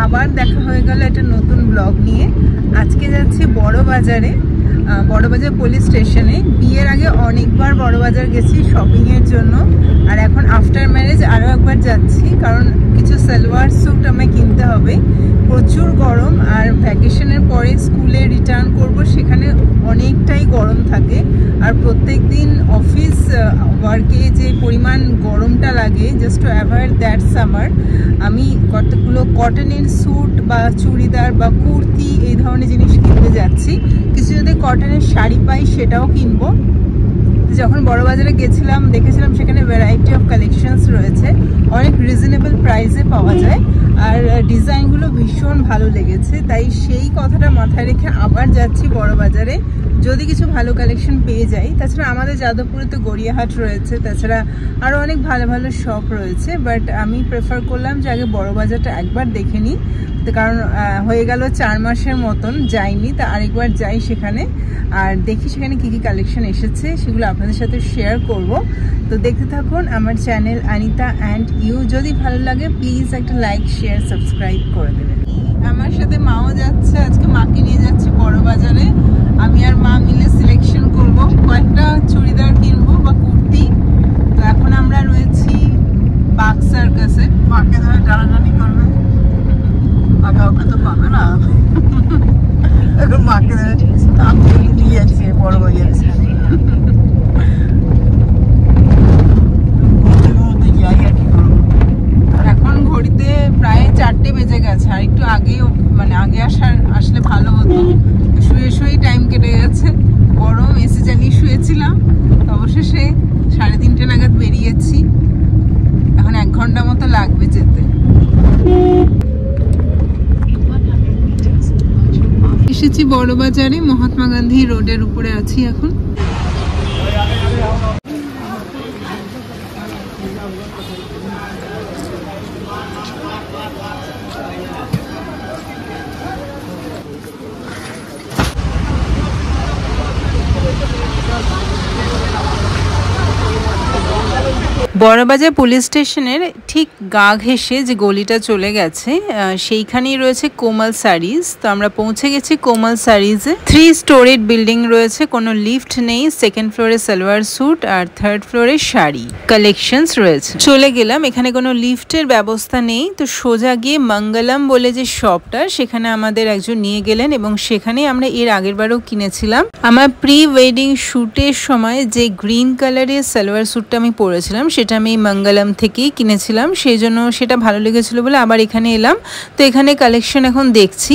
আবার দেখা হয়ে গেল একটা নতুন ব্লগ নিয়ে। আজকে যাচ্ছি বড়বাজারে, বড়বাজার পুলিশ স্টেশনে। বিয়ের আগে অনেকবার বড়বাজার গেছি শপিংয়ের জন্য, আর এখন আফটার ম্যারেজ আরও একবার যাচ্ছি, কারণ কিছু সালোয়ার স্যুট আমায় কিনতে হবে। প্রচুর গরম, আর ভ্যাকেশনের পরে স্কুলে রিটার্ন করব, সেখানে অনেকটাই গরম থাকে। আর প্রত্যেক দিন অফিস ওয়ার্কে যে পরিমাণ গরমটা লাগে, just to avoid that summer, আমি কতগুলো কটনের স্যুট বা চুড়িদার বা কুর্তি এই ধরনের জিনিস কিনতে যাচ্ছি। কিছু যদি কটনের শাড়ি পাই সেটাও কিনবো। যখন বড়বাজারে গেছিলাম দেখেছিলাম সেখানে ভ্যারাইটি অফ কালেকশনস রয়েছে, অনেক রিজনেবল প্রাইসে পাওয়া যায়, আর ডিজাইনগুলো ভীষণ ভালো লেগেছে। তাই সেই কথাটা মাথায় রেখে আবার যাচ্ছি বড়বাজারে, যদি কিছু ভালো কালেকশন পেয়ে যাই। তাছাড়া আমাদের যাদবপুরে তো গড়িয়াহাট রয়েছে, তাছাড়া আরও অনেক ভালো ভালো শপ রয়েছে, বাট আমি প্রেফার করলাম যে আগে বড়বাজারটা একবার দেখে নিই। তো কারণ হয়ে গেল 4 মাসের মতন যাইনি, তা আরেকবার যাই সেখানে, আর দেখি সেখানে কী কী কালেকশন এসেছে, সেগুলো আপনাদের সাথে শেয়ার করব। তো দেখতে থাকুন আমার চ্যানেল অনিতা অ্যান্ড ইউ। যদি ভালো লাগে প্লিজ একটা লাইক, শেয়ার, সাবস্ক্রাইব করে দেবেন। আমার সাথে মাও যাচ্ছে, আজকে মাকে নিয়ে যাচ্ছি বড়বাজারে। আমি আর মা মিলে সিলেকশন করব, কয়েকটা চুড়িদার কিনবো বা কুর্তি। তো এখন আমরা রয়েছি বাগ সার্কাসে। মাকে ধরে টানাটানি করবে, কাউকে তো পাবে না। এখন মাকে আমি নিয়ে যাচ্ছি বড়বাজারে। এখন ঘড়িতে প্রায় 4টে বেজে গেছে, আর একটু আগেও মানে আগে আসলে ভালো হতো। শুয়ে শুয়েই টাইম কেটে গেছে, গরম, এসি চালিয়ে শুয়েছিলাম। অবশেষে 3:30 নাগাদ বেরিয়েছি, এখন 1 ঘন্টা মতো লাগবে যেতে। এসেছি বড়বাজারে, মহাত্মা গান্ধী রোডের উপরে আছি এখন। বড়বাজার পুলিশ স্টেশনের ঠিক গা ঘেঁষে যে গলিটা চলে গেছে, সেইখানেই রয়েছে কোমল শাড়িজ। তো আমরা পৌঁছে গেছি কোমল শাড়িজে। 3 স্টোরেড বিল্ডিং রয়েছে, কোনো লিফট নেই। 2nd ফ্লোরে সালোয়ার স্যুট, আর 3rd ফ্লোরে শাড়ি কালেকশনস রয়েছে। চলে গেলাম, এখানে কোনো লিফটের ব্যবস্থা নেই। তো সোজা গিয়ে মঙ্গলম বলে যে শপটা, সেখানে আমাদের একজন নিয়ে গেলেন, এবং সেখানে আমরা এর আগের বারও কিনেছিলাম। আমার প্রি ওয়েডিং শ্যুটের সময় যে গ্রিন কালারের সালোয়ার স্যুটটা আমি পরেছিলাম, সেটা আমি মঙ্গলম থেকেই কিনেছিলাম, সেই জন্য সেটা ভালো লেগেছিল বলে আবার এখানে এলাম। তো এখানে কালেকশন এখন দেখছি।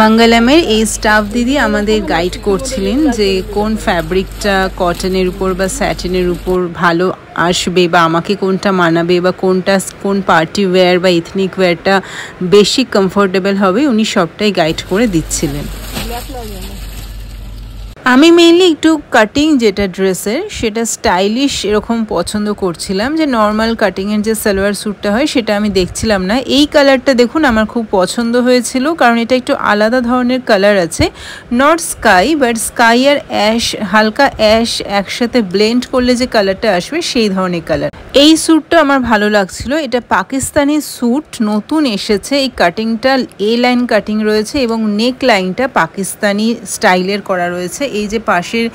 মঙ্গলমের এই স্টাফ দিদি আমাদের গাইড করছিলেন যে কোন ফ্যাব্রিকটা কটনের উপর বা স্যাটিনের উপর ভালো আসবে, বা আমাকে কোনটা মানাবে, বা কোন পার্টি ওয়্যার বা এথনিক ওয়্যারটা বেশি কমফোর্টেবল হবে, উনি সবটাই গাইড করে দিচ্ছিলেন। আমি মেইনলি একটু কাটিং যেটা ড্রেসের, সেটা স্টাইলিশ এরকম পছন্দ করছিলাম, যে নর্মাল কাটিংয়ের যে সালোয়ার স্যুটটা হয় সেটা আমি দেখছিলাম না। এই কালারটা দেখুন আমার খুব পছন্দ হয়েছিল, কারণ এটা একটু আলাদা ধরনের কালার আছে, নট স্কাই, বাট স্কাই আর অ্যাশ, হালকা অ্যাশ একসাথে ব্লেন্ড করলে যে কালারটা আসবে সেই ধরনের কালার। এই স্যুটটা আমার ভালো লাগছিল। এটা পাকিস্তানি স্যুট, নতুন এসেছে। এই কাটিংটা এ লাইন কাটিং রয়েছে, এবং নেক লাইনটা পাকিস্তানি স্টাইলের করা রয়েছে। এই যে পাশের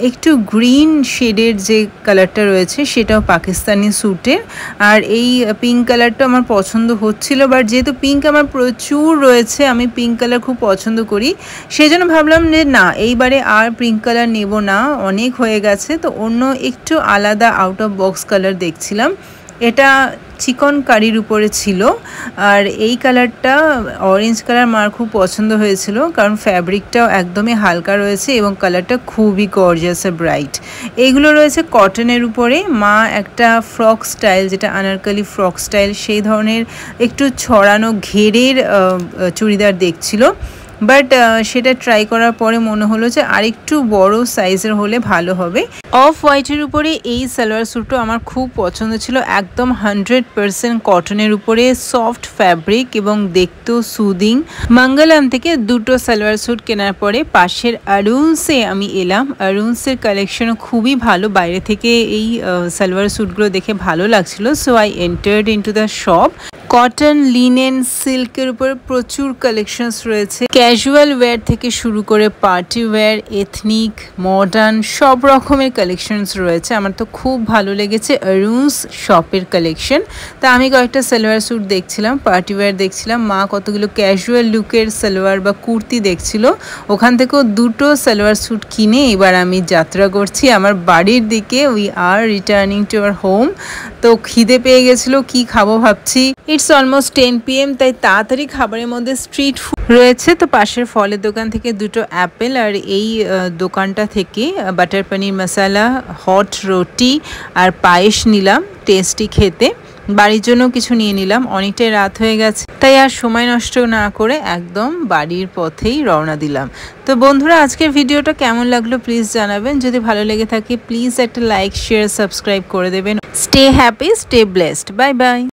একটু গ্রিন শেডের যে কালারটা রয়েছে সেটাও পাকিস্তানি স্যুটের। আর এই পিঙ্ক কালারটা আমার পছন্দ হচ্ছিল, বাট যেহেতু পিঙ্ক আমার প্রচুর রয়েছে, আমি পিঙ্ক কালার খুব পছন্দ করি, সেই জন্য ভাবলাম যে না, এইবারে আর পিঙ্ক কালার নেব না, অনেক হয়ে গেছে। তো অন্য একটু আলাদা আউট অফ বক্স কালার দেখছিলাম। এটা চিকন কারির উপরে ছিল, আর এই কালারটা অরেঞ্জ কালার আমার খুব পছন্দ হয়েছিল, কারণ ফ্যাব্রিকটাও একদমই হালকা রয়েছে এবং কালারটা খুবই গর্জিয়াস আর ব্রাইট। এইগুলো রয়েছে কটনের উপরে। মা একটা ফ্রক স্টাইল, যেটা আনারকলি ফ্রক স্টাইল, সেই ধরনের একটু ছড়ানো ঘেরের চুড়িদার দেখছিল। বাট সেটা ট্রাই করার পরে মনে হলো যে আরেকটু বড় সাইজের হলে ভালো হবে। অফ হোয়াইটের উপরে এই সালোয়ার স্যুটটা আমার খুব পছন্দ ছিল, একদম 100% কটনের উপরে, সফট ফ্যাব্রিক এবং দেখতেও সুদিং। মঙ্গলম থেকে দুটো সালোয়ার স্যুট কেনার পরে পাশের অরুণসে আমি এলাম। অরুণসের কালেকশনও খুবই ভালো, বাইরে থেকে এই সালোয়ার স্যুটগুলো দেখে ভালো লাগছিল। So I entered into the shop. Cotton, linen, সিল্কের উপর প্রচুর কালেকশনস রয়েছে। ক্যাজুয়াল ওয়্যার থেকে শুরু করে পার্টি ওয়্যার, এথনিক, মডার্ন সব রকমের কালেকশনস রয়েছে। আমার তো খুব ভালো লেগেছে অরুণস শপের কালেকশন। তা আমি কয়েকটা সালোয়ার স্যুট দেখছিলাম, পার্টি ওয়্যার দেখছিলাম, মা কতগুলো ক্যাজুয়াল লুকের সালোয়ার বা কুর্তি দেখছিল। ওখান থেকেও দুটো সালোয়ার স্যুট কিনে এবার আমি যাত্রা করছি আমার বাড়ির দিকে। We are returning to our home. তো খিদে পেয়ে গেছিলো, কি খাবো ভাবছি। ইটস অলমোস্ট 10 PM, তাই তাড়াতাড়ি খাবারের মধ্যে স্ট্রিট ফুড রয়েছে। তো পাশের ফলের দোকান থেকে দুটো অ্যাপেল, আর এই দোকানটা থেকে বাটার পনির মশালা, হট রুটি আর পায়েস নিলাম টেস্টি খেতে। বাড়ির জন্য কিছু নিয়ে নিলাম, অনেকটাই রাত হয়ে গেছে, তাই আর সময় নষ্ট না করে একদম বাড়ির পথেই রওনা দিলাম। তো বন্ধুরা, আজকের ভিডিওটা কেমন লাগলো প্লিজ জানাবেন। যদি ভালো লেগে থাকে প্লিজ একটা লাইক, শেয়ার, সাবস্ক্রাইব করে দেবেন। Stay happy, stay blessed, bye bye.